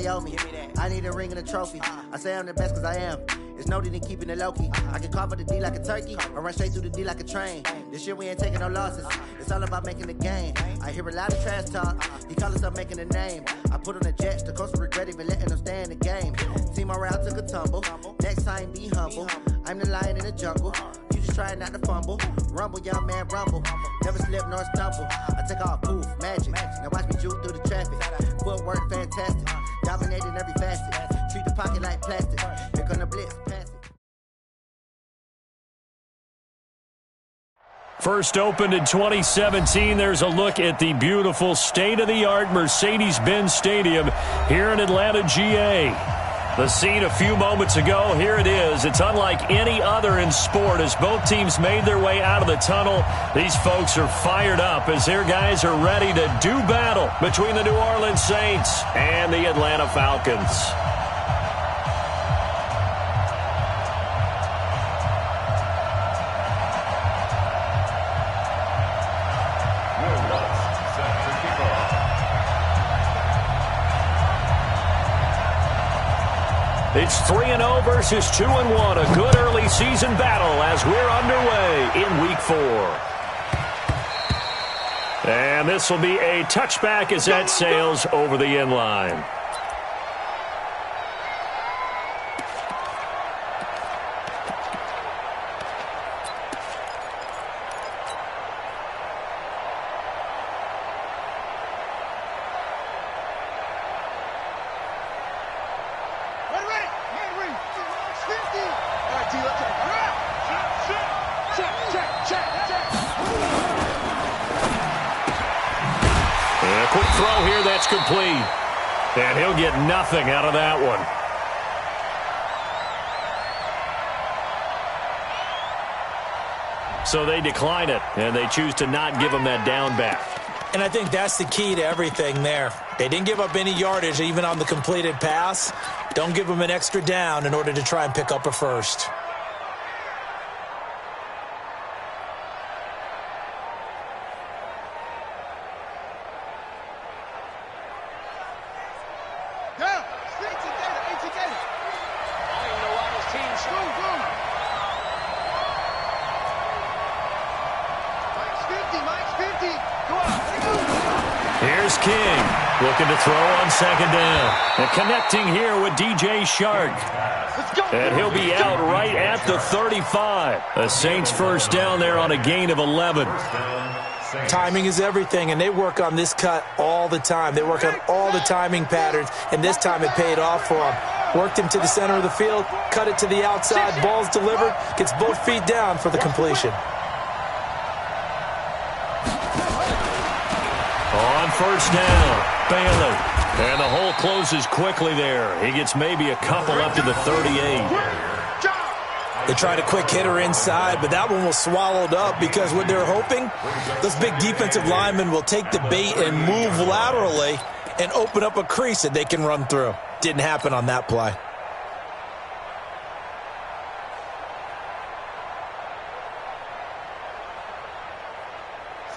they owe me. I need a ring and a trophy. I say I'm the best because I am. It's no need in keeping it low-key. I can carve up the D like a turkey or run straight through the D like a train. This year we ain't taking no losses. It's all about making the game. I hear a lot of trash talk. He call himself making a name. I put on the Jets. The coach will regret even letting them stay in the game. Team morale took a tumble. Next time, be humble. I'm the lion in the jungle. You just try not to fumble. Rumble, young man, rumble. Never slip nor stumble. I take off, poof, magic. Now watch me juke through the traffic. Footwork, fantastic. Dominating every facet. Treat the pocket like plastic. Here come the blitz, pass it. First opened in 2017. There's a look at the beautiful state-of-the-art Mercedes-Benz Stadium here in Atlanta, GA. The scene a few moments ago, here it is. It's unlike any other in sport as both teams made their way out of the tunnel. These folks are fired up as their guys are ready to do battle between the New Orleans Saints and the Atlanta Falcons. It's 3-0 versus 2-1. A good early season battle as we're underway in Week 4. And this will be a touchback as that sails over the end line. Quick throw here, that's complete. And he'll get nothing out of that one. So they decline it, and they choose to not give him that down back. And I think that's the key to everything there. They didn't give up any yardage even on the completed pass. Don't give them an extra down in order to try and pick up a first. Here's King, looking to throw on second down. And connecting here with DJ Shark. And he'll be out right at the 35. The Saints first down there on a gain of 11. Timing is everything, and they work on this cut all the time. They work on all the timing patterns, and this time it paid off for them. Worked him to the center of the field, cut it to the outside, ball's delivered, gets both feet down for the completion. On first down, Bailey. And the hole closes quickly there. He gets maybe a couple up to the 38. They tried a quick hitter inside, but that one was swallowed up because what they're hoping, those big defensive linemen will take the bait and move laterally and open up a crease that they can run through. Didn't happen on that play.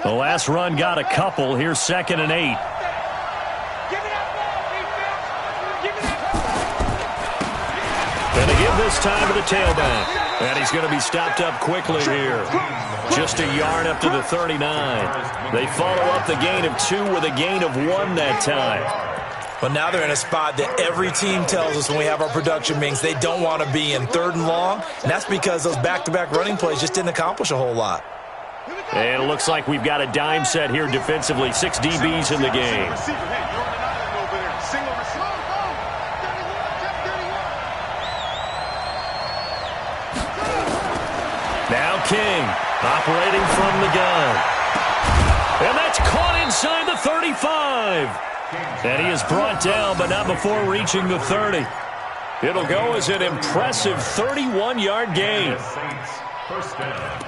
The last run got a couple. Here's 2nd and 8. Going to give this time to the tailback. And he's going to be stopped up quickly here. Just a yard up to the 39. They follow up the gain of 2 with a gain of 1 that time. Well, now they're in a spot that every team tells us when we have our production meetings they don't want to be in, 3rd and long. And that's because those back-to-back running plays just didn't accomplish a whole lot. And it looks like we've got a dime set here defensively. 6 DBs in the game. Now King, operating from the gun. And that's caught inside the 35. And he is brought down, but not before reaching the 30. It'll go as an impressive 31-yard gain. First down.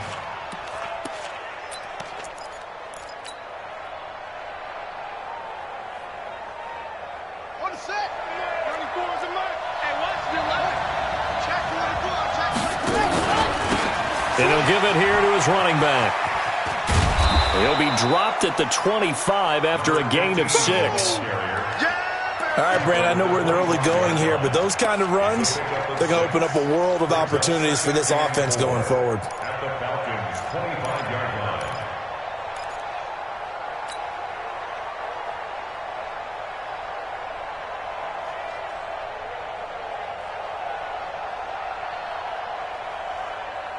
And he'll give it here to his running back. He'll be dropped at the 25 after a gain of 6. All right, Brandon, I know we're in the early going here, but those kind of runs, they're going to open up a world of opportunities for this offense going forward. At the Falcons' 25-yard line.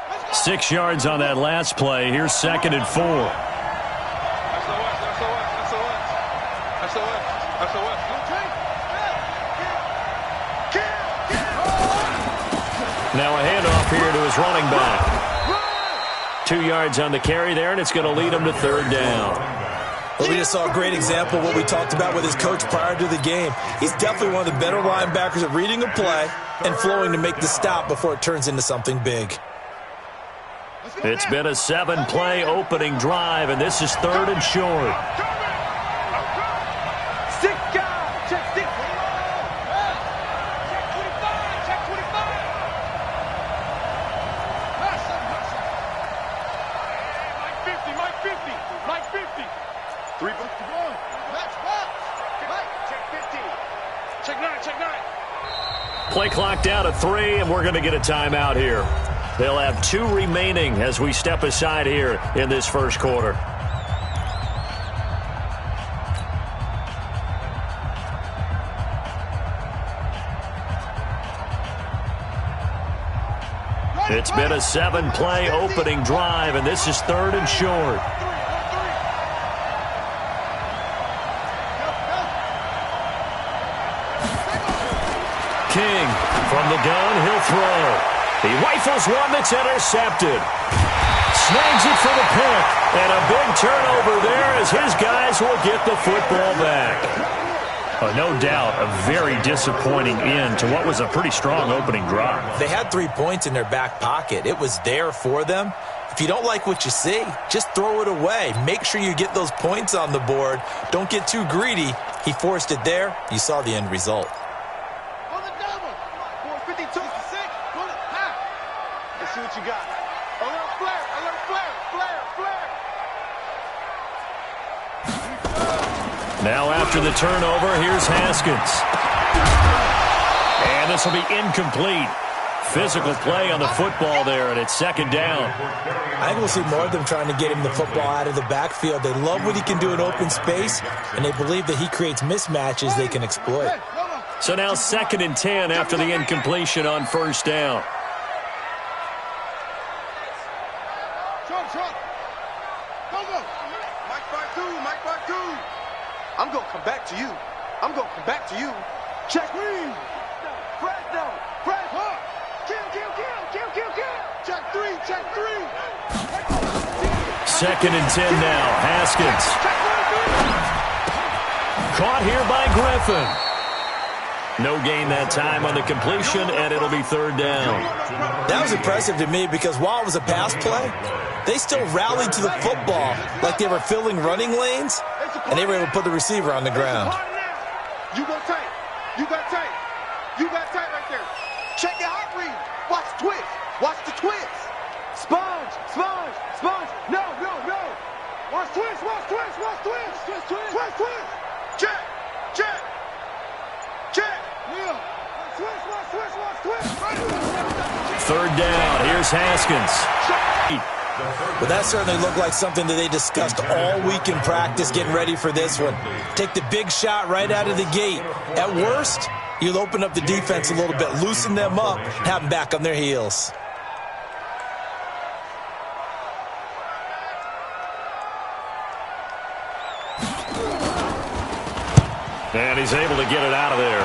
Let's go. 6 yards on that last play. Here's 2nd and 4. Now a handoff here to his running back. 2 yards on the carry there, and it's going to lead him to 3rd down. Well, we just saw a great example of what we talked about with his coach prior to the game. He's definitely one of the better linebackers at reading a play and flowing to make the stop before it turns into something big. It's been a 7-play opening drive, and this is 3rd and short. Play clock down to 3, and we're going to get a timeout here. They'll have 2 remaining as we step aside here in this first quarter. It's been a 7-play opening drive, and this is 3rd and short. King from the gun, he'll throw. He rifles one that's intercepted. Snags it for the pick. And a big turnover there as his guys will get the football back. No doubt a very disappointing end to what was a pretty strong opening drive. They had 3 points in their back pocket. It was there for them. If you don't like what you see, just throw it away. Make sure you get those points on the board. Don't get too greedy. He forced it there. You saw the end result. See what you got. Alert flare, alert flare, flare, flare. Now after the turnover, here's Haskins. And this will be incomplete. Physical play on the football there, and it's 2nd down. I think we'll see more of them trying to get him the football out of the backfield. They love what he can do in open space, and they believe that he creates mismatches they can exploit. So now 2nd and 10 after the incompletion on 1st down. I'm going to come back to you. I'm going to come back to you. Check me. Press down. Press hard. Kill. Check 3. 2nd and 10 now. Haskins. Caught here by Griffin. No gain that time on the completion, and it'll be 3rd down. That was impressive to me because while it was a pass play, they still rallied to the football like they were filling running lanes, and they were able to put the receiver on the ground. You got tight. You got tight. You got tight right there. Check your heart rate. Watch the twist. Watch the twist. Sponge. No. Watch twist. Check. Yeah. Watch twist. 3rd down. Here's Haskins. Well, that certainly looked like something that they discussed all week in practice getting ready for this one. Take the big shot right out of the gate. At worst, you'll open up the defense a little bit, loosen them up, have them back on their heels. And he's able to get it out of there.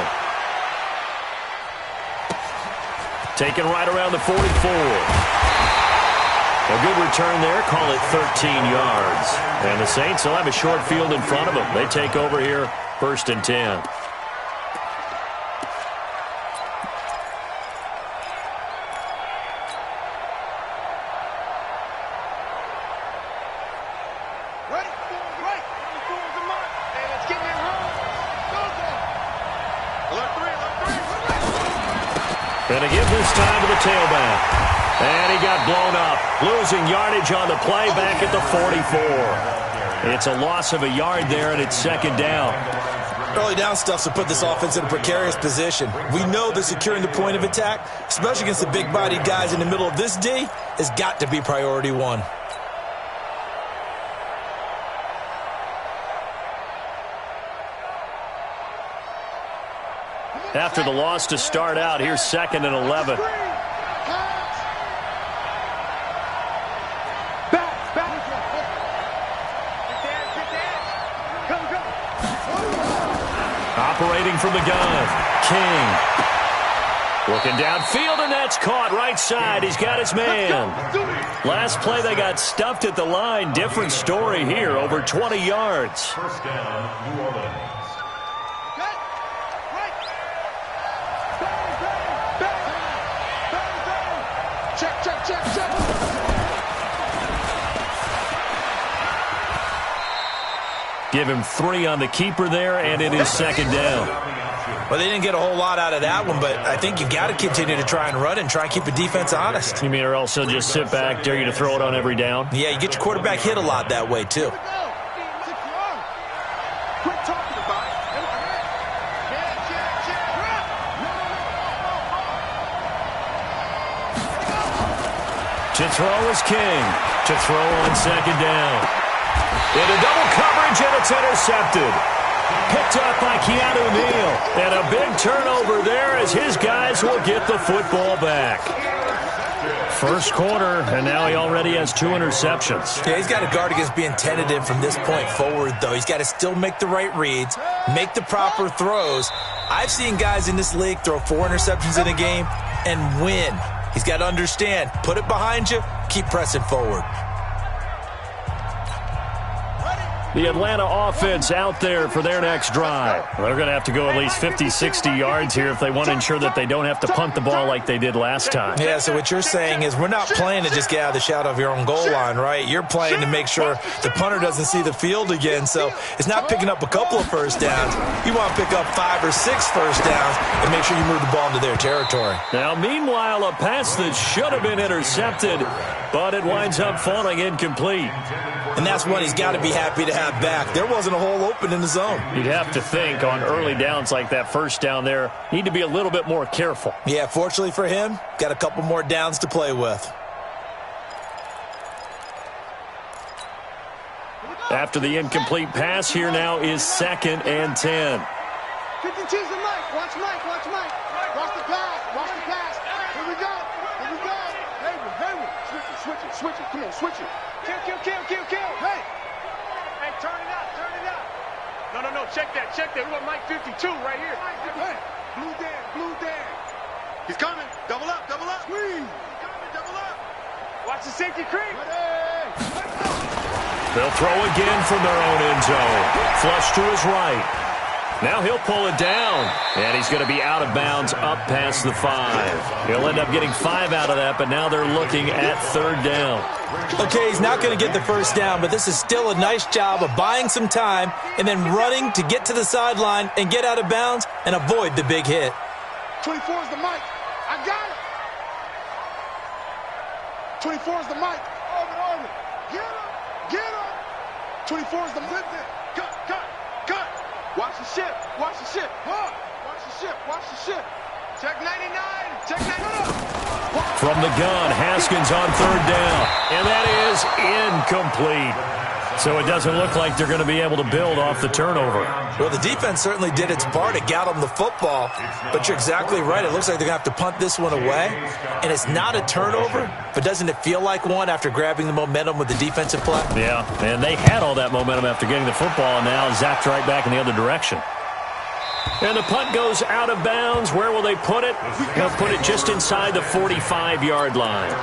Taken right around the 44. A good return there, call it 13 yards. And the Saints will have a short field in front of them. They take over here, 1st and 10. And a give this time to the tailback. And he got blown up, losing yardage on the play back at the 44. It's a loss of a yard there, and it's 2nd down. Early down stuff to put this offense in a precarious position. We know that securing the point of attack, especially against the big-bodied guys in the middle of this D, has got to be priority one. After the loss to start out, here's 2nd and 11. Operating from the gun, King. Looking downfield, and that's caught right side. He's got his man. Last play, they got stuffed at the line. Different story here, over 20 yards. First down, New Orleans. Check. Give him 3 on the keeper there, and it is 2nd down. Well, they didn't get a whole lot out of that one, but I think you got to continue to try and run and try and keep the defense honest. You mean or else he'll just sit back, dare you to throw it on every down? Yeah, you get your quarterback hit a lot that way, too. Quit talking about it. To throw is King. To throw on 2nd down. Into double coverage, and it's intercepted. Picked up by Keanu Neal. And a big turnover there as his guys will get the football back. First quarter, and now he already has 2 interceptions. Yeah, he's got to guard against being tentative from this point forward, though. He's got to still make the right reads, make the proper throws. I've seen guys in this league throw 4 interceptions in a game and win. He's got to understand, put it behind you, keep pressing forward. The Atlanta offense out there for their next drive. They're going to have to go at least 50, 60 yards here if they want to ensure that they don't have to punt the ball like they did last time. Yeah, so what you're saying is we're not playing to just get out of the shadow of your own goal line, right? You're playing to make sure the punter doesn't see the field again. So it's not picking up a couple of first downs. You want to pick up 5 or 6 first downs and make sure you move the ball into their territory. Now, meanwhile, a pass that should have been intercepted, but it winds up falling incomplete. And that's one he's got to be happy to have back. There wasn't a hole open in the zone. You'd have to think on early downs like that first down there, need to be a little bit more careful. Yeah, fortunately for him, got a couple more downs to play with. After the incomplete pass, here now is 2nd and 10. 50 cheese and Mike. Watch Mike. Watch the pass. Here we go. Hayward. Switch it. Come on, switch it. Kill. Hey, turn it out. No, check that. We want Mike 52 right here. Hey, blue Dan. He's coming. Double up. Squeeze. He's coming, double up. Watch the safety creep. They'll throw again from their own end zone. Flush to his right. Now he'll pull it down, and he's going to be out of bounds up past the 5. He'll end up getting 5 out of that, but now they're looking at 3rd down. Okay, he's not going to get the first down, but this is still a nice job of buying some time and then running to get to the sideline and get out of bounds and avoid the big hit. 24 is the mic. I got it. 24 is the mic. Orbit. Get him. 24 is the mic. Cut. Watch the ship. Watch the ship. Check 99. From the gun, Haskins on 3rd down. And that is incomplete. So it doesn't look like they're going to be able to build off the turnover. Well, the defense certainly did its part. It got them the football. But you're exactly right. It looks like they're going to have to punt this one away. And it's not a turnover, but doesn't it feel like one after grabbing the momentum with the defensive play? Yeah, and they had all that momentum after getting the football, and now zapped right back in the other direction. And the punt goes out of bounds. Where will they put it? They'll put it just inside the 45-yard line.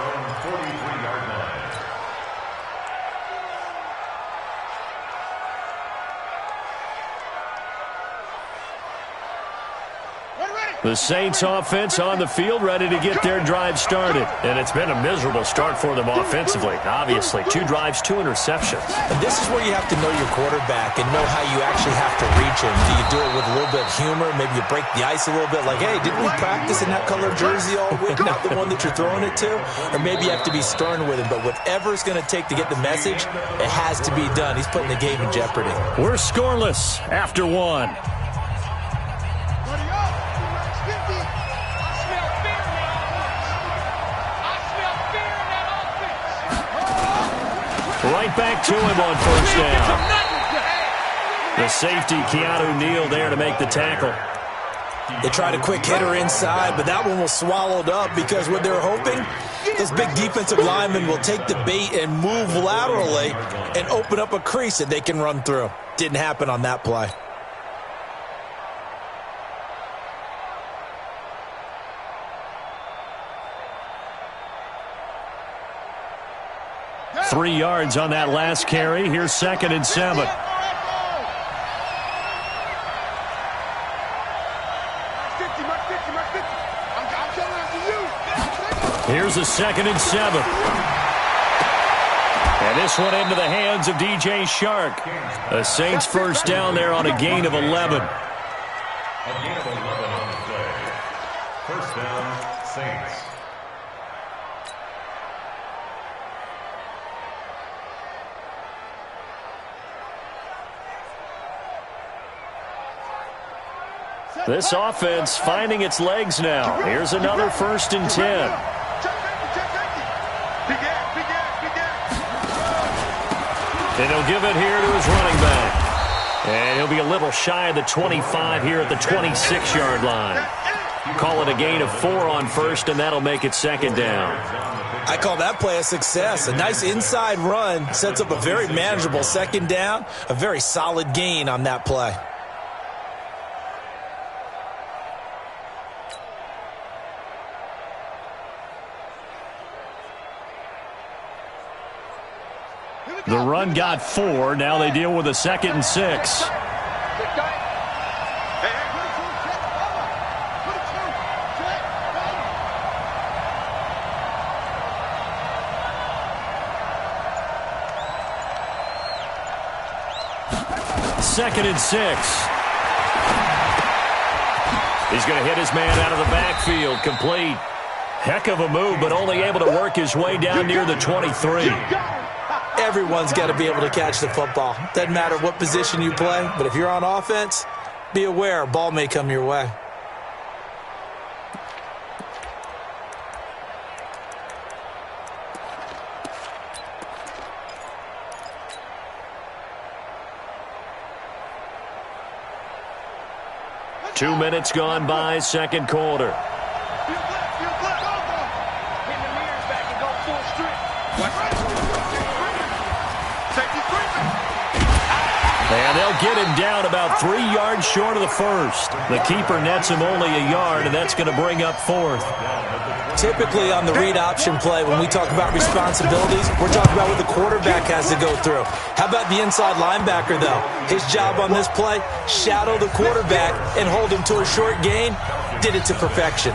The Saints offense on the field, ready to get their drive started. And it's been a miserable start for them offensively. Obviously, 2 drives, 2 interceptions. And this is where you have to know your quarterback and know how you actually have to reach him. Do you do it with a little bit of humor? Maybe you break the ice a little bit like, hey, didn't we practice in that color jersey all week? Not the one that you're throwing it to? Or maybe you have to be stern with him. But whatever it's going to take to get the message, it has to be done. He's putting the game in jeopardy. We're scoreless after 1. right back to him on first down. The safety, Keanu Neal, there to make the tackle. They tried a quick hitter inside, but that one was swallowed up because what they're hoping, this big defensive lineman will take the bait and move laterally and open up a crease that they can run through. Didn't happen on that play. Three yards on that last carry. Here's 2nd and 7. Here's a 2nd and 7. And this one into the hands of DJ Shark. The Saints first down there on a gain of 11. A gain of 11 on the play. First down, Saints. This offense finding its legs now. Here's another 1st and 10. And he'll give it here to his running back. And he'll be a little shy of the 25 here at the 26-yard line. Call it a gain of 4 on first, and that'll make it 2nd down. I call that play a success. A nice inside run sets up a very manageable 2nd down. A very solid gain on that play. The run got 4. Now they deal with a 2nd and 6. Second and 6. He's going to hit his man out of the backfield. Complete. Heck of a move, but only able to work his way down near the 23. Everyone's got to be able to catch the football. Doesn't matter what position you play, but if you're on offense, be aware a ball may come your way. Two minutes gone by, second quarter. And they'll get him down about 3 yards short of the first. The keeper nets him only a yard, and that's going to bring up 4th. Typically on the read option play, when we talk about responsibilities, we're talking about what the quarterback has to go through. How about the inside linebacker, though? His job on this play, shadow the quarterback and hold him to a short gain. Did it to perfection.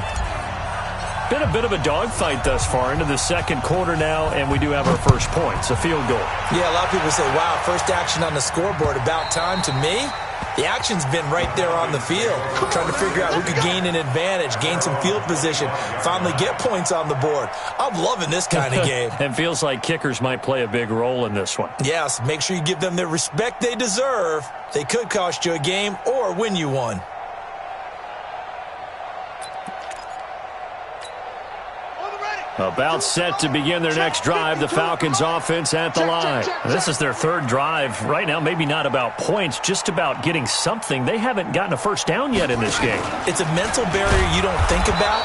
Been a bit of a dogfight thus far into the second quarter now, and we do have our first points, a field goal. Yeah, a lot of people say, wow, first action on the scoreboard, about time. To me, the action's been right there on the field, trying to figure out who could gain an advantage, gain some field position, finally get points on the board. I'm loving this kind of game. And feels like kickers might play a big role in this one. Yes, make sure you give them the respect they deserve. They could cost you a game or win you one. About set to begin their next drive, the Falcons offense at the line. This is their third drive. Right now, maybe not about points, just about getting something. They haven't gotten a first down yet in this game. It's a mental barrier you don't think about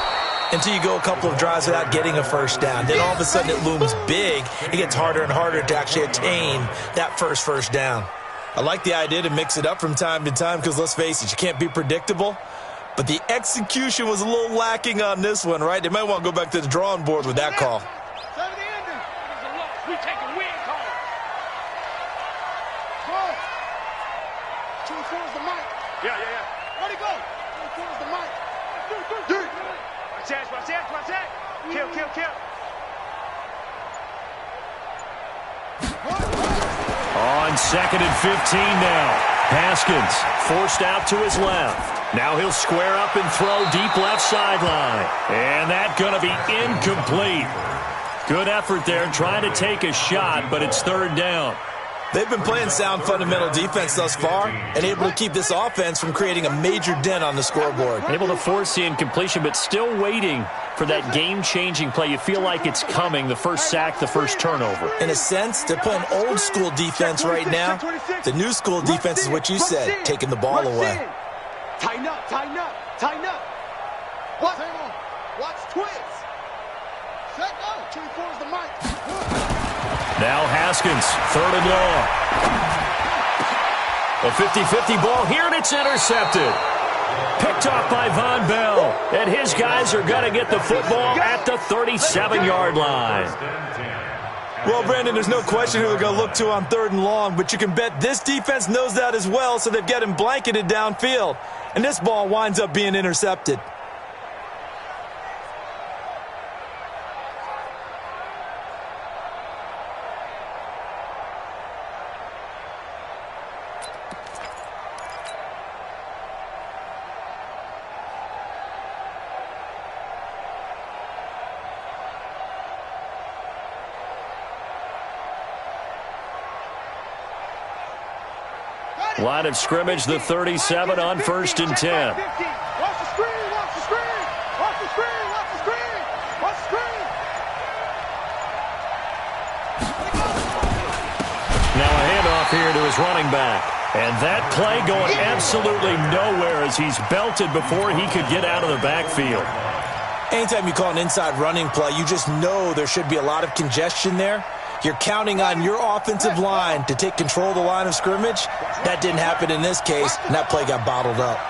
until you go a couple of drives without getting a first down. Then all of a sudden it looms big. It gets harder and harder to actually attain that first down. I like the idea to mix it up from time to time because, let's face it, you can't be predictable. But the execution was a little lacking on this one, right? They might want to go back to the drawing board with that call. We take a win call. Towards the mic. Yeah. Where'd he go? Towards the mic. Watch that. Kill. On second and 15 now. Haskins forced out to his left. Now he'll square up and throw deep left sideline. And that's going to be incomplete. Good effort there trying to take a shot, but it's third down. They've been playing sound fundamental defense thus far and able to keep this offense from creating a major dent on the scoreboard. Able to force the incompletion, but still waiting for that game-changing play. You feel like it's coming, the first sack, the first turnover. In a sense, they're playing old-school defense right now. The new-school defense is what you said, taking the ball away. Tighten up, tighten up, tighten up. Watch twist. Set go. 24 is the mic. Now Haskins, 3rd and long. A 50-50 ball here, and it's intercepted. Picked off by Von Bell. And his guys are going to get the football at the 37-yard line. Well, Brandon, there's no question who they're going to look to on 3rd and long, but you can bet this defense knows that as well, so they've got him blanketed downfield. And this ball winds up being intercepted. Line of scrimmage, the 37 on 1st and 10. Watch the screen, watch the screen, watch the screen, watch the screen, watch the screen. Now a handoff here to his running back. And that play going absolutely nowhere as he's belted before he could get out of the backfield. Anytime you call an inside running play, you just know there should be a lot of congestion there. You're counting on your offensive line to take control of the line of scrimmage. That didn't happen in this case, and that play got bottled up.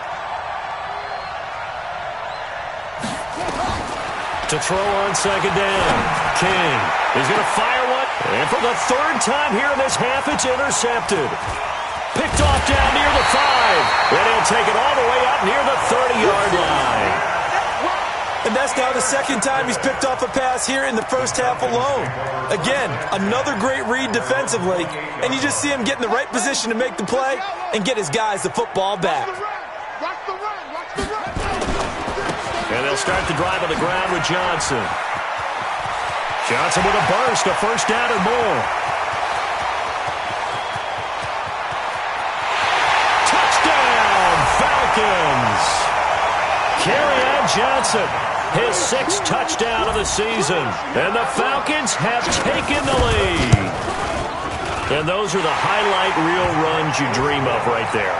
To throw on 2nd down. King is going to fire one. And for the 3rd time here in this half, it's intercepted. Picked off down near the 5. And he'll take it all the way up near the 30-yard line. And that's now the 2nd time he's picked off a pass here in the first half alone. Again, another great read defensively, and you just see him get in the right position to make the play and get his guys the football back. And they'll start the drive on the ground with Johnson. Johnson with a burst, a 1st down and more. Touchdown, Falcons! Kerryon Johnson, his 6th touchdown of the season. And the Falcons have taken the lead. And those are the highlight reel runs you dream of right there.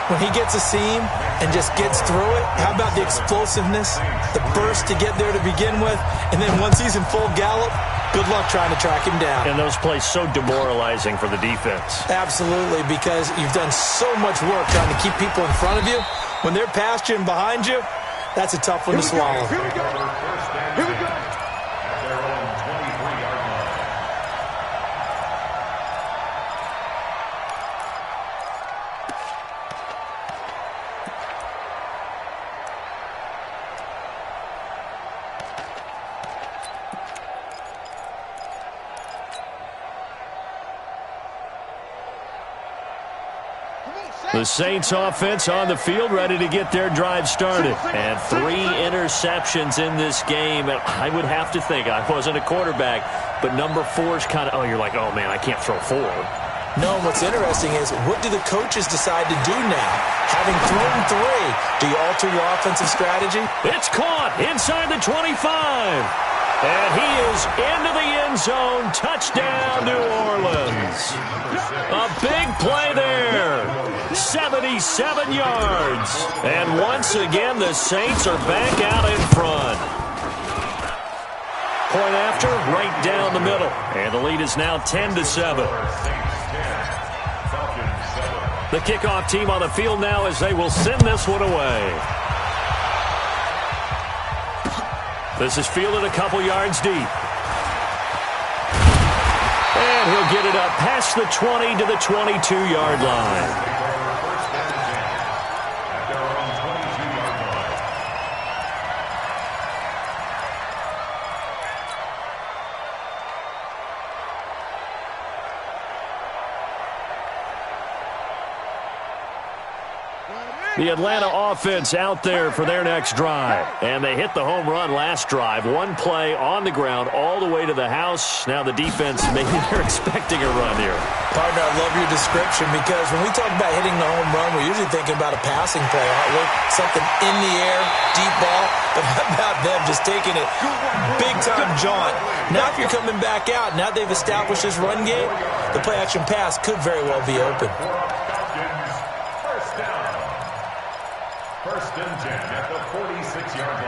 When he gets a seam and just gets through it, how about the explosiveness, the burst to get there to begin with, and then once he's in full gallop, good luck trying to track him down. And those plays so demoralizing for the defense. Absolutely, because you've done so much work trying to keep people in front of you. When they're past you and behind you, that's a tough one to swallow. Here we go. Here we go. At their own 23-yard line. The Saints offense on the field, ready to get their drive started. And 3 interceptions in this game. And I would have to think, I wasn't a quarterback, but number 4 is kind of, you're like, oh, man, I can't throw 4. No, what's interesting is, what do the coaches decide to do now? Having thrown 3, do you alter your offensive strategy? It's caught inside the 25. And he is into the end zone. Touchdown, New Orleans. A big play there. 77 yards. And once again, the Saints are back out in front. Point after, right down the middle. And the lead is now 10-7. The kickoff team on the field now as they will send this one away. This is fielded a couple yards deep. And he'll get it up past the 20 to the 22-yard line. The Atlanta offense out there for their next drive. And they hit the home run last drive. One play on the ground all the way to the house. Now the defense, maybe they're expecting a run here. Partner, I love your description because when we talk about hitting the home run, we're usually thinking about a passing play, aren't we? Something in the air, deep ball. But how about them just taking it big-time jaunt? Now if you're coming back out, now they've established this run game, the play-action pass could very well be open. First and 10 at the 46-yard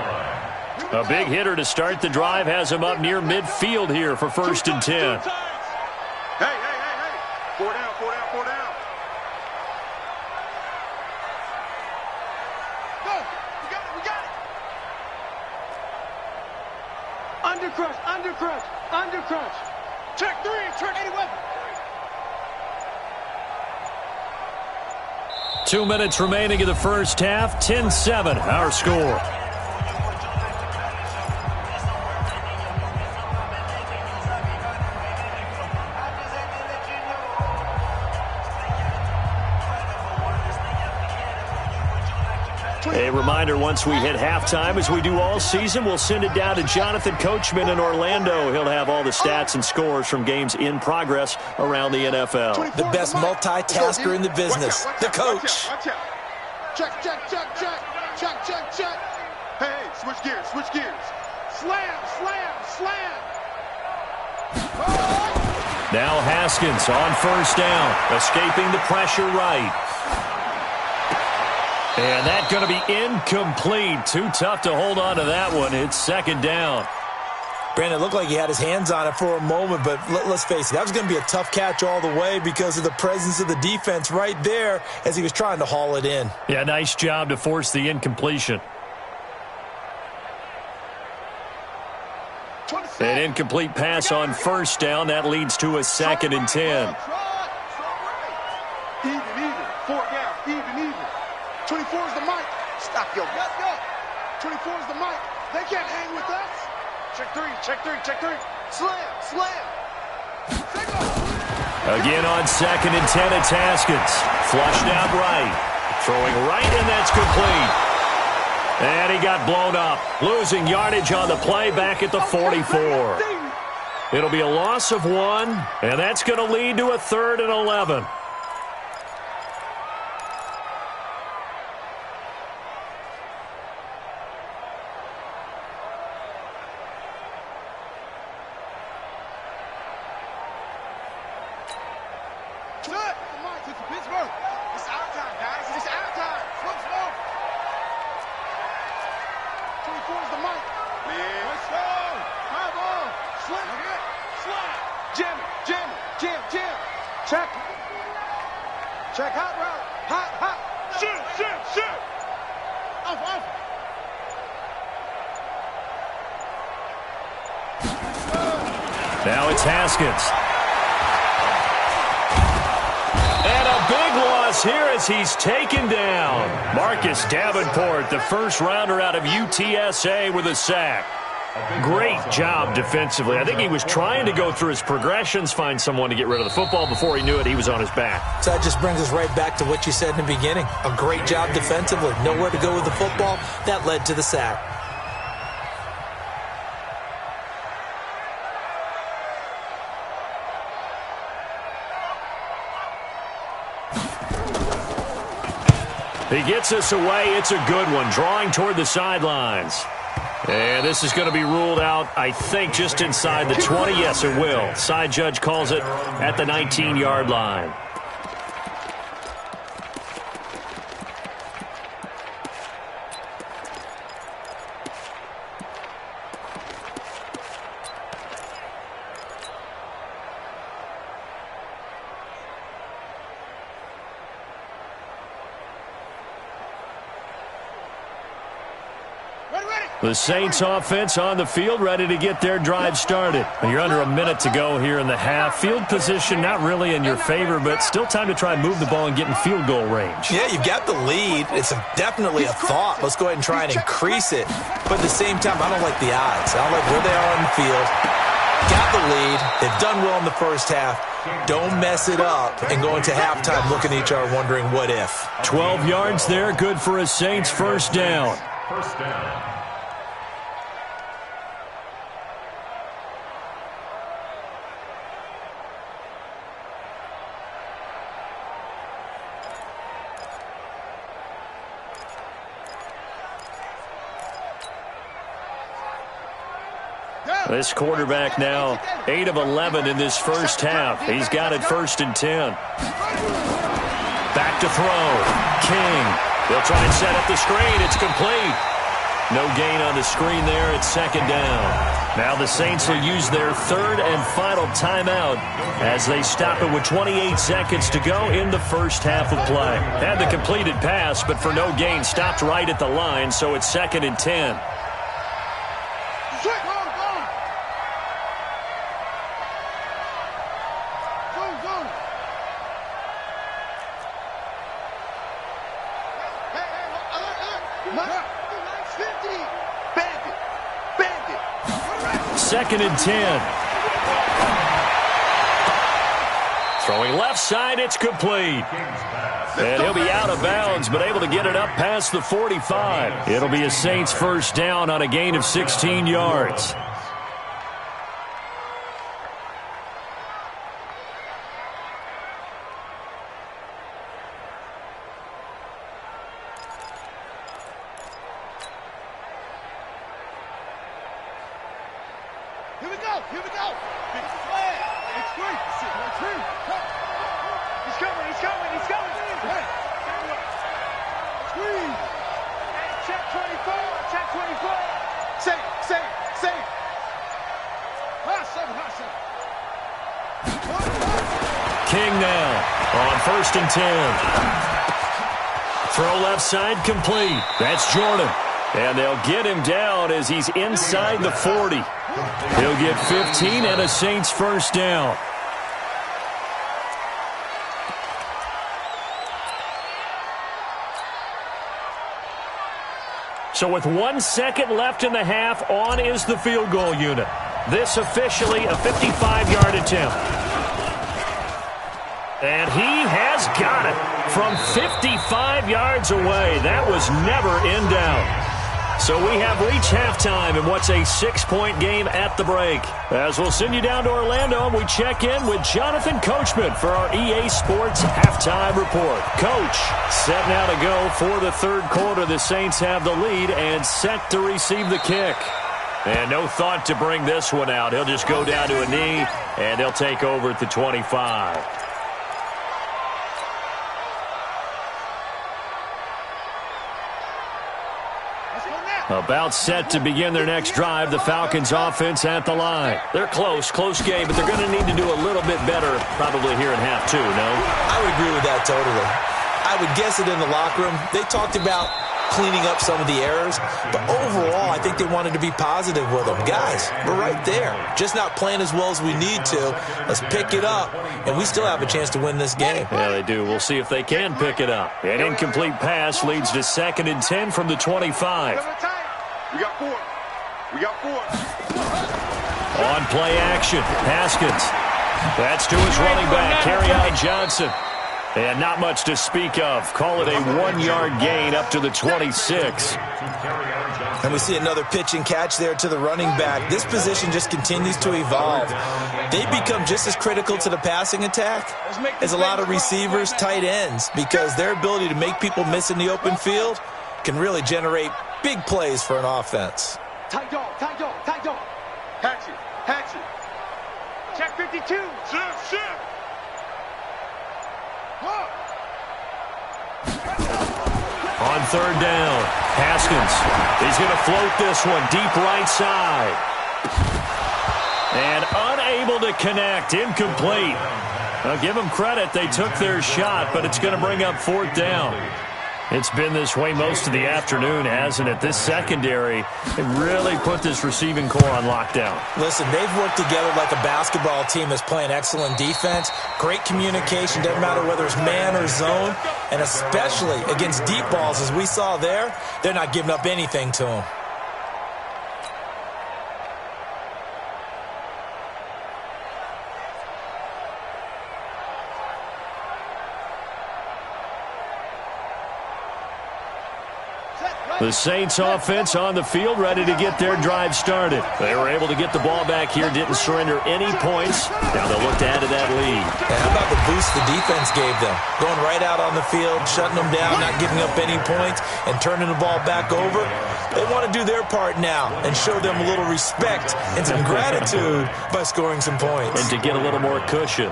line. A big hitter to start the drive has him up near midfield here for first and 10. Hey, hey, hey, hey. 4 down, 4 down, 4 down. Go. We got it, we got it. Undercrush, undercrush, undercrush. Check 3, check 80 weapon. 2 minutes remaining in the first half. 10-7, our score. A reminder, once we hit halftime, as we do all season, we'll send it down to Jonathan Coachman in Orlando. He'll have all the stats and scores from games in progress around the NFL. The best multitasker in the business, the coach. Watch out. Check, check, check, check. Check, check, check. Hey, switch gears, switch gears. Slam, slam, slam. Now Haskins on first down, escaping the pressure right. And that's going to be incomplete. Too tough to hold on to that one. It's second down. Brandon, it looked like he had his hands on it for a moment, but let's face it, that was going to be a tough catch all the way because of the presence of the defense right there as he was trying to haul it in. Yeah, nice job to force the incompletion. An incomplete pass on first down. That leads to a second and 10. Even, 4 down, even. 24 is the mic. Stop your gut. 24 is the mic. They can't hang with us. Check 3, check 3, check 3. Slam. Again on second and 10, it's Haskins. Flushed out right. Throwing right, and that's complete. And he got blown up. Losing yardage on the play back at the 44. It'll be a loss of 1, and that's going to lead to a 3rd and 11. Check hot route. Hot. Shoot. Off. Now it's Haskins. And a big loss here as he's taken down. Marcus Davenport, the first rounder out of UTSA with a sack. Great job defensively. I think he was trying to go through his progressions, find someone to get rid of the football. Before he knew it, he was on his back. So that just brings us right back to what you said in the beginning. A great job defensively. Nowhere to go with the football. That led to the sack. He gets us away. It's a good one. Drawing toward the sidelines. And this is going to be ruled out, I think, just inside the 20. Yes, it will. Side judge calls it at the 19-yard line. The Saints offense on the field, ready to get their drive started. You're under a minute to go here in the half. Field position not really in your favor, but still time to try and move the ball and get in field goal range. Yeah, you've got the lead. It's definitely a thought. Let's go ahead and try and increase it. But at the same time, I don't like the odds. I don't like where they are on the field. got the lead. They've done well in the first half. Don't mess it up and go into halftime looking at each other wondering what if. 12 yards there, good for a Saints first down. First down. This quarterback now 8 of 11 in this first half. He's got it 1st and 10. Back to throw. King. They'll try and set up the screen. It's complete. No gain on the screen there. It's 2nd down. Now the Saints will use their 3rd and final timeout as they stop it with 28 seconds to go in the first half of play. Had the completed pass, but for no gain, stopped right at the line, so it's 2nd and 10. Second and 10. Throwing left side, it's complete. And he'll be out of bounds, but able to get it up past the 45. It'll be a Saints first down on a gain of 16 yards. King now on 1st and 10. Throw left side complete. That's Jordan. And they'll get him down as he's inside the 40. He'll get 15 and a Saints first down. So with 1 second left in the half, on is the field goal unit. This officially a 55-yard attempt. And he has got it from 55 yards away. That was never in doubt. So we have reached halftime in what's a 6-point game at the break. As we'll send you down to Orlando, and we check in with Jonathan Coachman for our EA Sports Halftime Report. Coach, set now to go for the 3rd quarter. The Saints have the lead and set to receive the kick. And no thought to bring this one out. He'll just go down to a knee, and he'll take over at the 25. About set to begin their next drive, the Falcons offense at the line. They're close game, but they're going to need to do a little bit better probably here in half 2, no? I would agree with that totally. I would guess it in the locker room. They talked about cleaning up some of the errors, but overall, I think they wanted to be positive with them. Guys, we're right there. Just not playing as well as we need to. Let's pick it up, and we still have a chance to win this game. Yeah, they do. We'll see if they can pick it up. An incomplete pass leads to 2nd and 10 from the 25. We got 4. On play action, Haskins. That's to his running back, Kerryon Johnson. And not much to speak of. Call it a 1-yard gain up to the 26. And we see another pitch and catch there to the running back. This position just continues to evolve. They become just as critical to the passing attack as a lot of receivers, tight ends, because their ability to make people miss in the open field can really generate big plays for an offense. Tight dog. Hatch it. Check 52. Shift. On 3rd down, Haskins. He's going to float this one deep right side. And unable to connect, incomplete. Now give them credit, they took their shot, but it's going to bring up 4th down. It's been this way most of the afternoon, hasn't it? This secondary, they really put this receiving core on lockdown. Listen, they've worked together like a basketball team that's playing excellent defense. Great communication, doesn't matter whether it's man or zone. And especially against deep balls, as we saw there, they're not giving up anything to them. The Saints offense on the field, ready to get their drive started. They were able to get the ball back here, didn't surrender any points. Now they'll look to add to that lead. And how about the boost the defense gave them? Going right out on the field, shutting them down, not giving up any points, and turning the ball back over. They want to do their part now and show them a little respect and some gratitude by scoring some points. And to get a little more cushion.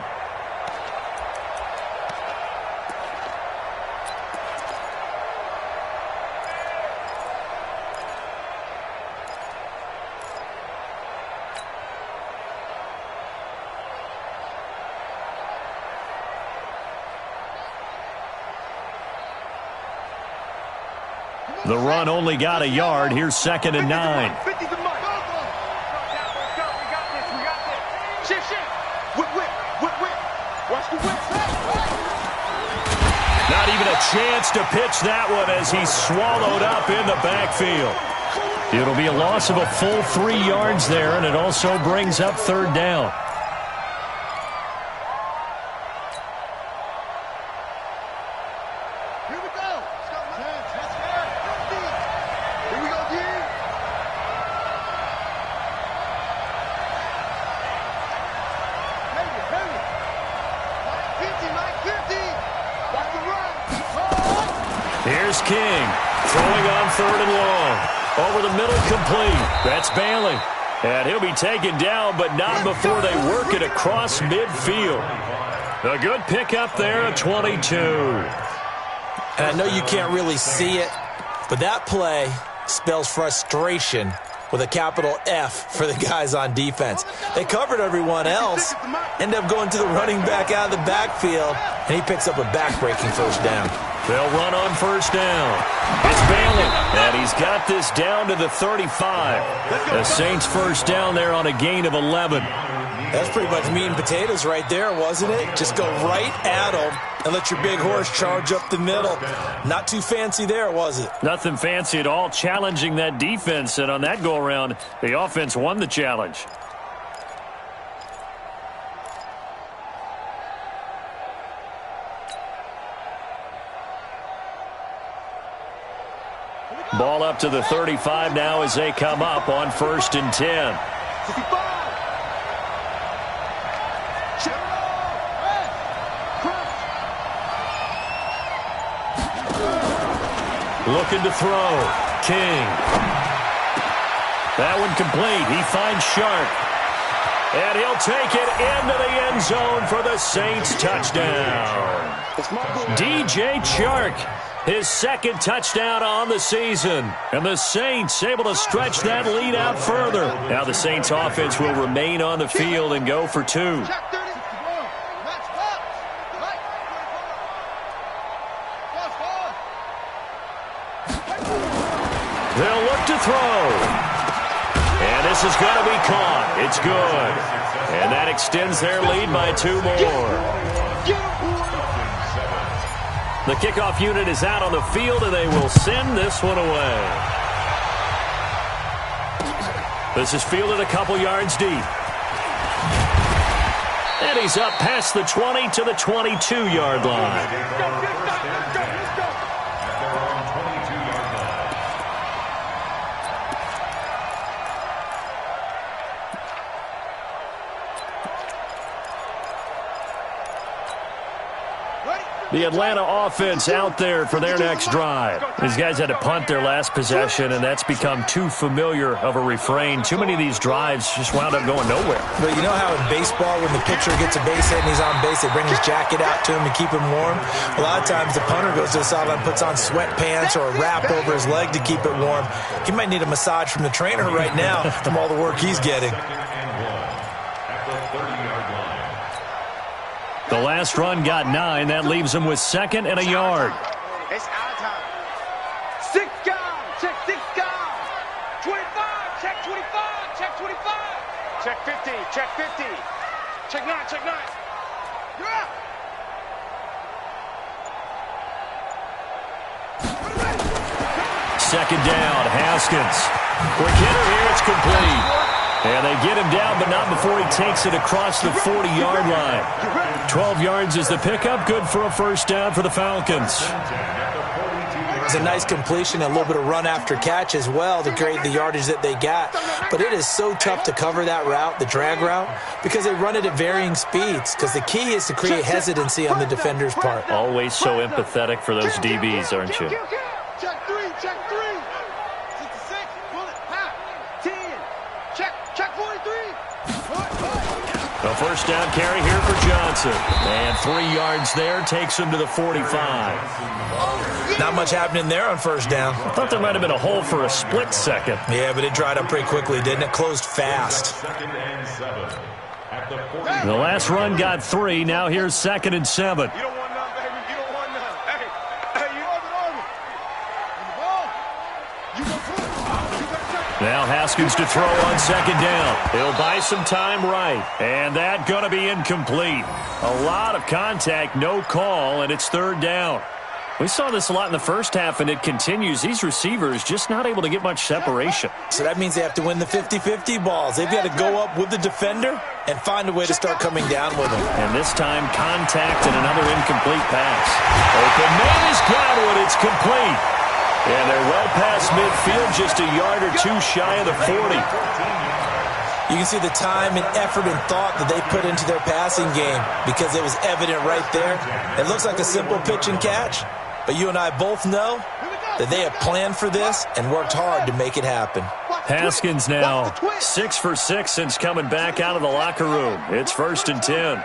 The run only got a yard. Here's 2nd and 9. 50's a mark. Shit. Whip. Watch the whip. Not even a chance to pitch that one as he's swallowed up in the backfield. It'll be a loss of a full 3 yards there, and it also brings up 3rd down. Here's King, throwing on 3rd and long. Over the middle, complete. That's Bailey. And he'll be taken down, but not before they work it across midfield. A good pickup there at 22. And I know you can't really see it, but that play spells frustration with a capital F for the guys on defense. They covered everyone else, end up going to the running back out of the backfield, and he picks up a back-breaking 1st down. They'll run on 1st down. It's Bailey, and he's got this down to the 35. The Saints 1st down there on a gain of 11. That's pretty much meat and potatoes right there, wasn't it? Just go right at them and let your big horse charge up the middle. Not too fancy there, was it? Nothing fancy at all, challenging that defense, and on that go-around, the offense won the challenge. Ball up to the 35 now as they come up on 1st and 10. Looking to throw. King. That one complete. He finds Sharp. And he'll take it into the end zone for the Saints touchdown. DJ Chark, his 2nd touchdown on the season. And the Saints able to stretch that lead out further. Now the Saints offense will remain on the field and go for 2. They'll look to throw. And this is going to be caught. It's good. And that extends their lead by 2 more. The kickoff unit is out on the field, and they will send this one away. This is fielded a couple yards deep. And he's up past the 20 to the 22-yard line. The Atlanta offense out there for their next drive. These guys had to punt their last possession, and that's become too familiar of a refrain. Too many of these drives just wound up going nowhere. But you know how in baseball, when the pitcher gets a base hit and he's on base, they bring his jacket out to him to keep him warm? A lot of times the punter goes to the sideline, puts on sweatpants or a wrap over his leg to keep it warm. He might need a massage from the trainer right now from all the work he's getting. The last run got 9. That leaves them with 2nd and a yard. It's our time. 6 guys. Check 6 guys. 25. Check 25. Check 25. Check 50. Check 50. Check 9. Check 9. You're out. Second down, Haskins. Quick hitter here, it's complete. And they get him down, but not before he takes it across the 40-yard line. 12 yards is the pickup, good for a 1st down for the Falcons. was a nice completion, a little bit of run after catch as well to create the yardage that they got. But it is so tough to cover that route, the drag route, because they run it at varying speeds, because the key is to create hesitancy on the defender's part. Always so empathetic for those DBs, aren't you? Check three. 66, pull it, high. 10, check 43. A first down carry here for Johnson. And 3 yards there takes him to the 45. Not much happening there on first down. I thought there might have been a hole for a split second. Yeah, but it dried up pretty quickly, didn't it? Closed fast. The last run got 3. Now here's 2nd and 7. You don't want none, baby. You don't want none. Hey, you on it. The ball. You go for it. Now Haskins to throw on 2nd down. He'll buy some time right. And that going to be incomplete. A lot of contact, no call, and it's 3rd down. We saw this a lot in the first half, and it continues. These receivers just not able to get much separation. So that means they have to win the 50-50 balls. They've got to go up with the defender and find a way to start coming down with him. And this time, contact and another incomplete pass. Open man has got one. It's complete. And they're well past midfield, just a yard or 2 shy of the 40. You can see the time and effort and thought that they put into their passing game because it was evident right there. It looks like a simple pitch and catch, but you and I both know that they have planned for this and worked hard to make it happen. Haskins now 6 for 6 since coming back out of the locker room. It's 1st and 10.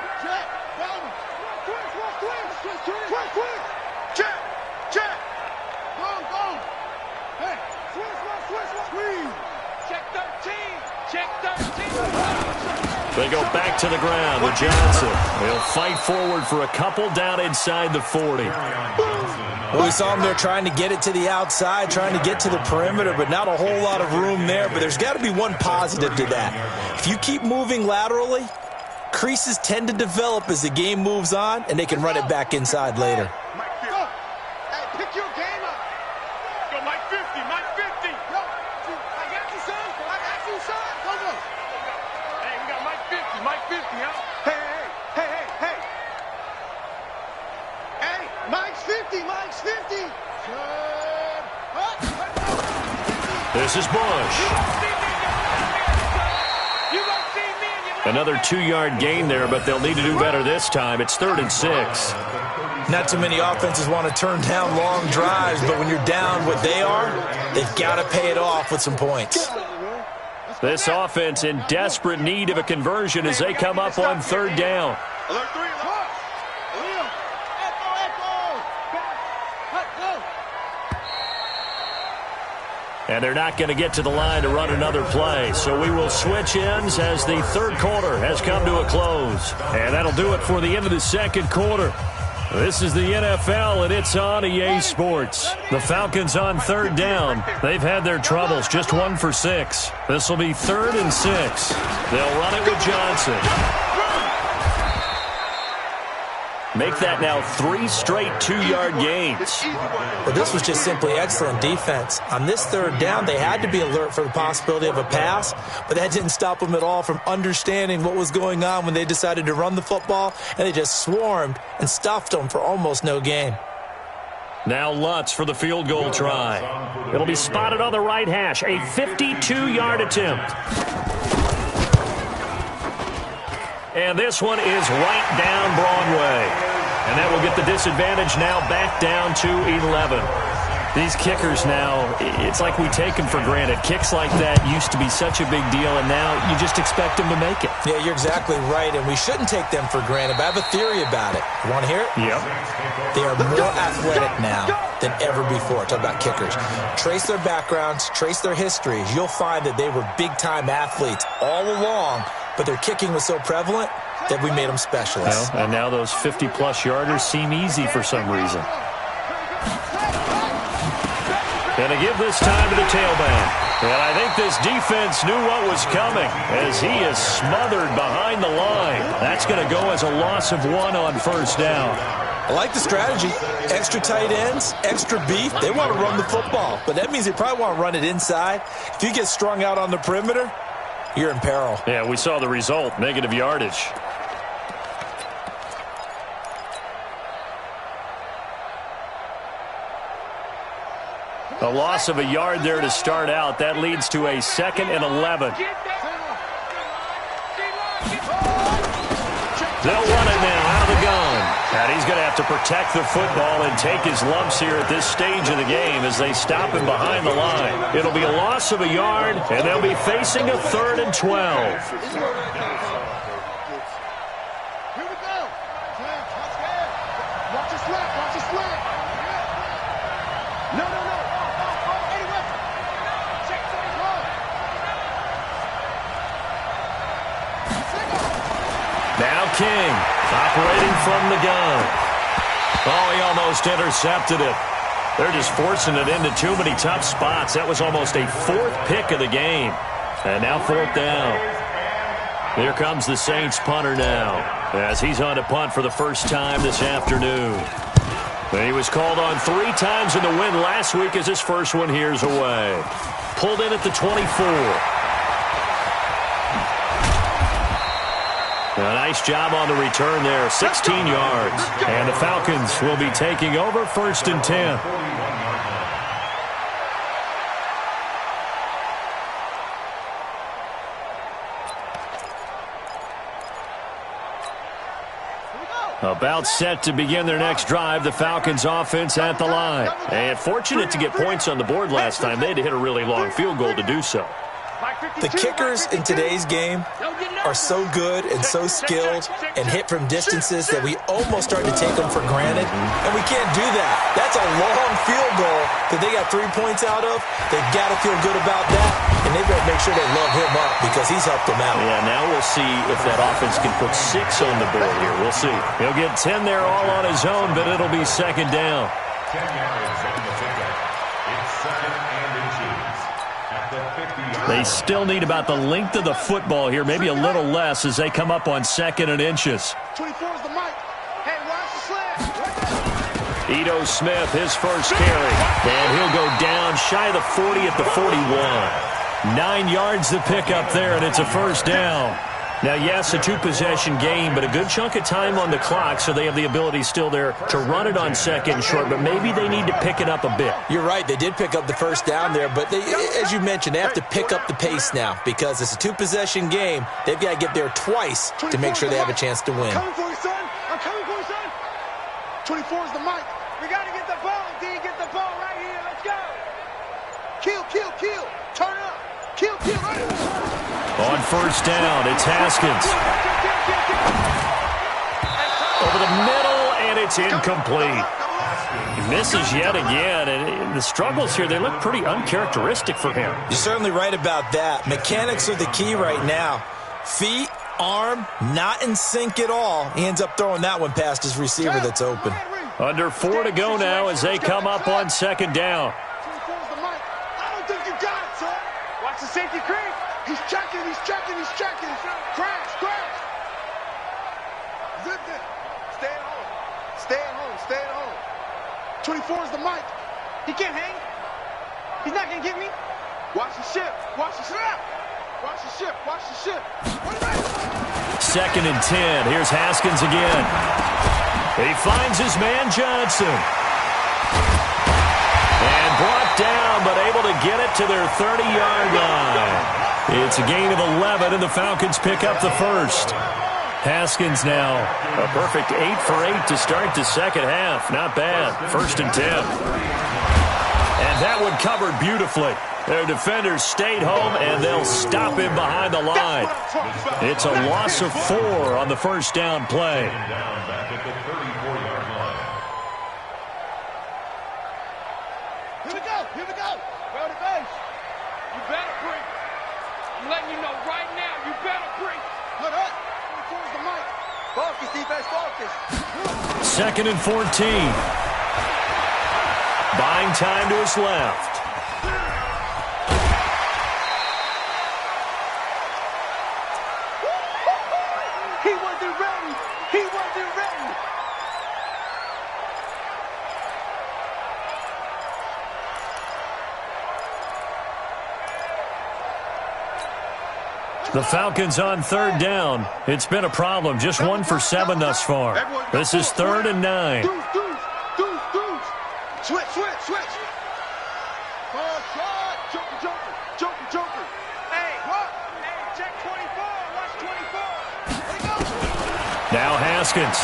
They go back to the ground with Johnson. He'll fight forward for a couple down inside the 40. Well, we saw them there trying to get it to the outside, trying to get to the perimeter, but not a whole lot of room there. But there's got to be one positive to that. If you keep moving laterally, creases tend to develop as the game moves on, and they can run it back inside later. Pick your game up. Go, Mike 50. Yo, I got you, son. Go. Hey, we got Mike 50, huh? Hey, Mike's 50. This is Bush. Another 2-yard gain there, but they'll need to do better this time. It's 3rd and 6. Not too many offenses want to turn down long drives, but when you're down what they are, they've got to pay it off with some points. This offense in desperate need of a conversion as they come up on 3rd down. Alert 3. And they're not going to get to the line to run another play. So we will switch ends as the 3rd quarter has come to a close. And that'll do it for the end of the 2nd quarter. This is the NFL, and it's on EA Sports. The Falcons on 3rd down. They've had their troubles, just 1 for 6. This will be 3rd and 6. They'll run it with Johnson. Make that now 3 straight 2-yard gains. Well, this was just simply excellent defense. On this 3rd down, they had to be alert for the possibility of a pass, but that didn't stop them at all from understanding what was going on when they decided to run the football, and they just swarmed and stuffed them for almost no gain. Now Lutz for the field goal try. It'll be spotted on the right hash, a 52-yard attempt. And this one is right down Broadway. And that will get the disadvantage now back down to 11. These kickers now, it's like we take them for granted. Kicks like that used to be such a big deal, and now you just expect them to make it. Yeah, you're exactly right, and we shouldn't take them for granted, but I have a theory about it. You want to hear it? Yep. They are more athletic now than ever before. Talk about kickers. Trace their backgrounds, trace their histories. You'll find that they were big-time athletes all along, but their kicking was so prevalent that we made them specialists. Well, and now those 50-plus yarders seem easy for some reason. And to give this time to the tailback. And I think this defense knew what was coming as he is smothered behind the line. That's going to go as a loss of 1 on 1st down. I like the strategy. Extra tight ends, extra beef. They want to run the football, but that means they probably want to run it inside. If you get strung out on the perimeter, you're in peril. Yeah, we saw the result, negative yardage. A loss of a yard there to start out. That leads to a 2nd and 11. They'll run it now out of the gun. And he's going to have to protect the football and take his lumps here at this stage of the game as they stop him behind the line. It'll be a loss of a yard, and they'll be facing a 3rd and 12. Here we go. Watch your slap. Watch your slap. No. Anyway. Check for his run. Now King operating from the gun. Oh, he almost intercepted it. They're just forcing it into too many tough spots. That was almost a 4th pick of the game. And now 4th down. Here comes the Saints punter now as he's on to punt for the first time this afternoon. He was called on 3 times in the win last week as his first one here's away. Pulled in at the 24. A nice job on the return there, 16 yards. And the Falcons will be taking over 1st and 10. About set to begin their next drive, the Falcons offense at the line. And fortunate to get points on the board last time. They had to hit a really long field goal to do so. The kickers in today's game are so good and so skilled and hit from distances that we almost start to take them for granted, and we can't do that. That's a long field goal that they got 3 points out of. They've got to feel good about that, and they've got to make sure they love him up because he's helped them out. Yeah, now we'll see if that offense can put 6 on the board here. We'll see. He'll get 10 there all on his own, but it'll be 2nd down. 10 yards on the pickup. It's 2nd and inches at the 50-yard. They still need about the length of the football here, maybe a little less as they come up on 2nd and inches. 24 is the mic. Hey, watch the slam. Ito Smith, his first carry. And he'll go down shy of the 40 at the 41. 9 yards to pick up there, and it's a 1st down. Now, yes, a 2-possession game, but a good chunk of time on the clock, so they have the ability still there to run it on 2nd and short, but maybe they need to pick it up a bit. You're right. They did pick up the 1st down there, but they, as you mentioned, they have to pick up the pace now because it's a 2-possession game. They've got to get there twice to make sure they have a chance to win. I'm coming for you, son. I'm coming for you, son. 24 is the mic. We got to get the ball, D. Get the ball right here. Let's go. Kill. Turn up. Kill. Right. On 1st down, it's Haskins. Over the middle, and it's incomplete. He misses yet again, and the struggles here, they look pretty uncharacteristic for him. You're certainly right about that. Mechanics are the key right now. Feet, arm, not in sync at all. He ends up throwing that one past his receiver that's open. Under 4 to go now as they come up on 2nd down. I don't think you got it, son. Watch the safety creep. He's checking. Crash. Zip it. Stay at home. 24 is the mic. He can't hang. He's not going to get me. Watch the ship. Watch the ship. 2nd and 10. Here's Haskins again. He finds his man Johnson. And brought down, but able to get it to their 30-yard line. It's a gain of 11, and the Falcons pick up the 1st. Haskins now a perfect 8 for 8 to start the 2nd half. Not bad. 1st and 10. And that one covered beautifully. Their defenders stayed home, and they'll stop him behind the line. It's a loss of 4 on the 1st down play. Down back at the 34-yard line. Here we go. Roll the base. You better bring. I'm letting you know right now, you better bring. Look up. 24 is the mic. Focus, defense, focus. 2nd and 14. Buying time to his left. He wasn't ready. The Falcons on 3rd down. It's been a problem. Just 1 for 7 thus far. This is 3rd and 9. Switch. Now Haskins.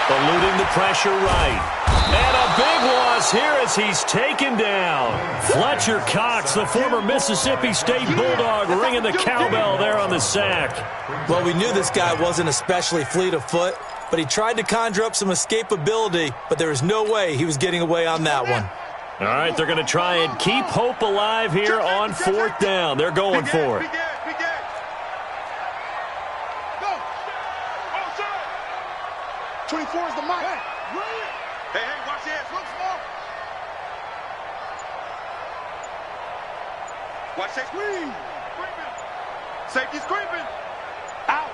Eluding the pressure right. And a big loss here as he's taken down. Fletcher Cox, the former Mississippi State Bulldog, ringing the cowbell there on the sack. Well, we knew this guy wasn't especially fleet of foot, but he tried to conjure up some escapability, but there was no way he was getting away on that one. All right, they're going to try and keep hope alive here on 4th down. They're going for it. 24 is the mark. Hey, watch your hands. Look small. Watch that screen. Safety's creeping. Out.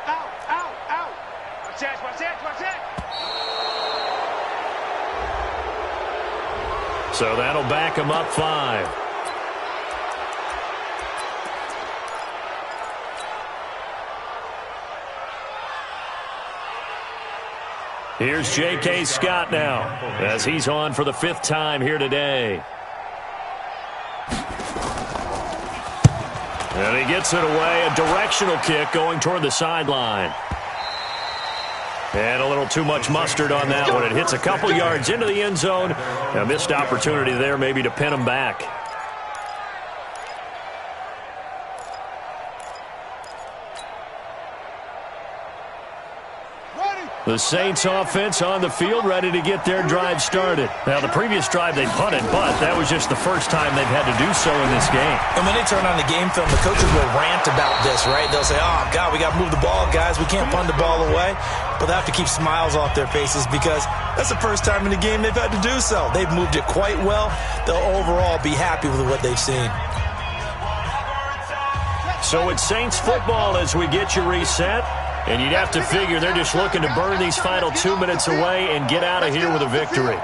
Watch that. So that'll back him up 5. Here's J.K. Scott now as he's on for the 5th time here today. And he gets it away, a directional kick going toward the sideline. And a little too much mustard on that one. It hits a couple yards into the end zone. A missed opportunity there maybe to pin him back. The Saints offense on the field, ready to get their drive started. Now, the previous drive they punted, but that was just the first time they've had to do so in this game. And when they turn on the game film, the coaches will rant about this, right? They'll say, oh, God, we got to move the ball, guys. We can't punt the ball away. But they have to keep smiles off their faces because that's the first time in the game they've had to do so. They've moved it quite well. They'll overall be happy with what they've seen. So it's Saints football as we get you reset. And you'd have to figure they're just looking to burn these final 2 minutes away and get out of here with a victory.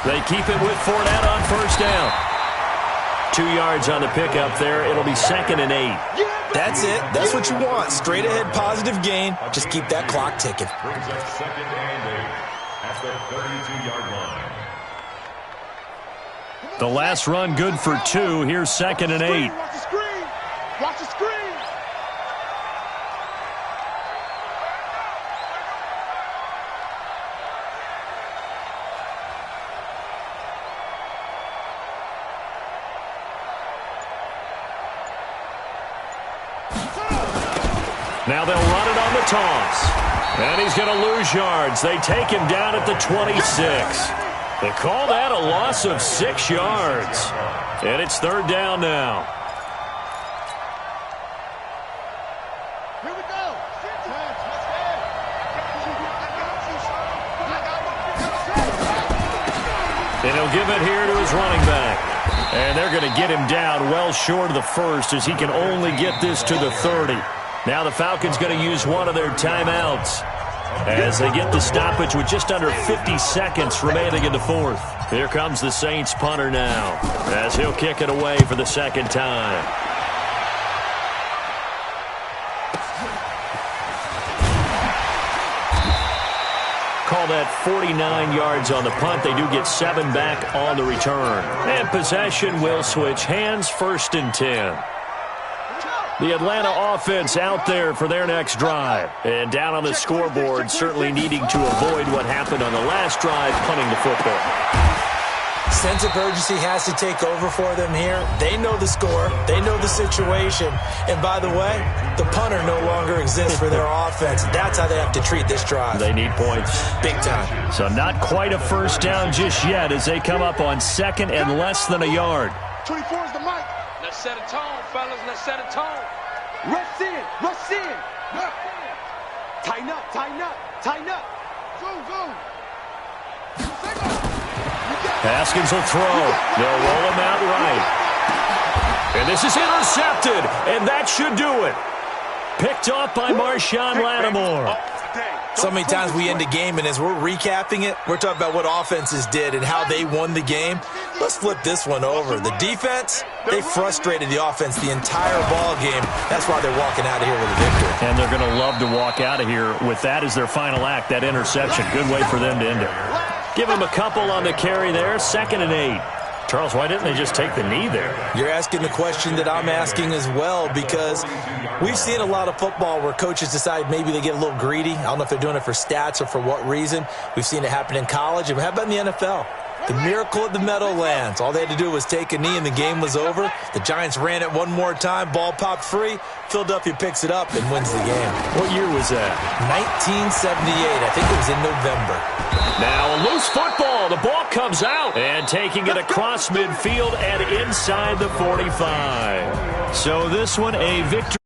They keep it with Fournette on 1st down. 2 yards on the pickup there. It'll be 2nd and 8. That's it. That's what you want. Straight ahead positive gain. Just keep that clock ticking. Brings up 2nd and 8 at the 32-yard line. The last run good for 2. Here's 2nd and 8. Watch the screen. Watch the screen. Now they'll run it on the toss. And he's going to lose yards. They take him down at the 26. They call that a loss of 6 yards. And it's 3rd down now. Here we go. And he'll give it here to his running back. And they're going to get him down well short of the 1st as he can only get this to the 30. Now the Falcons going to use one of their timeouts as they get the stoppage with just under 50 seconds remaining in the 4th. Here comes the Saints punter now as he'll kick it away for the 2nd time. Call that 49 yards on the punt. They do get 7 back on the return. And possession will switch hands, 1st and 10. The Atlanta offense out there for their next drive. And down on the scoreboard, certainly needing to avoid what happened on the last drive, punting the football. Sense of urgency has to take over for them here. They know the score. They know the situation. And by the way, the punter no longer exists for their offense. That's how they have to treat this drive. They need points. Big time. So not quite a 1st down just yet as they come up on 2nd and less than a yard. 24 is the mic. Let's set a tone, fellas. Let's set a tone. Rush in. Rush in. Tighten up. Tighten up. Tighten up. Zoom. Haskins will throw. They'll roll him out right. And this is intercepted, and that should do it. Picked off by Marshawn Lattimore. So many times we end the game, and as we're recapping it, we're talking about what offenses did and how they won the game. Let's flip this one over. The defense, they frustrated the offense the entire ball game. That's why they're walking out of here with a victory. And they're going to love to walk out of here with that as their final act, that interception. Good way for them to end it. Give them a couple on the carry there, 2nd and 8. Charles, why didn't they just take the knee there? You're asking the question that I'm asking as well, because we've seen a lot of football where coaches decide maybe they get a little greedy. I don't know if they're doing it for stats or for what reason. We've seen it happen in college, and how about in the NFL? The miracle of the Meadowlands. All they had to do was take a knee, and the game was over. The Giants ran it one more time. Ball popped free. Philadelphia picks it up and wins the game. What year was that? 1978. I think it was in November. Now a loose football. The ball comes out. And taking it across midfield and inside the 45. So this one a victory.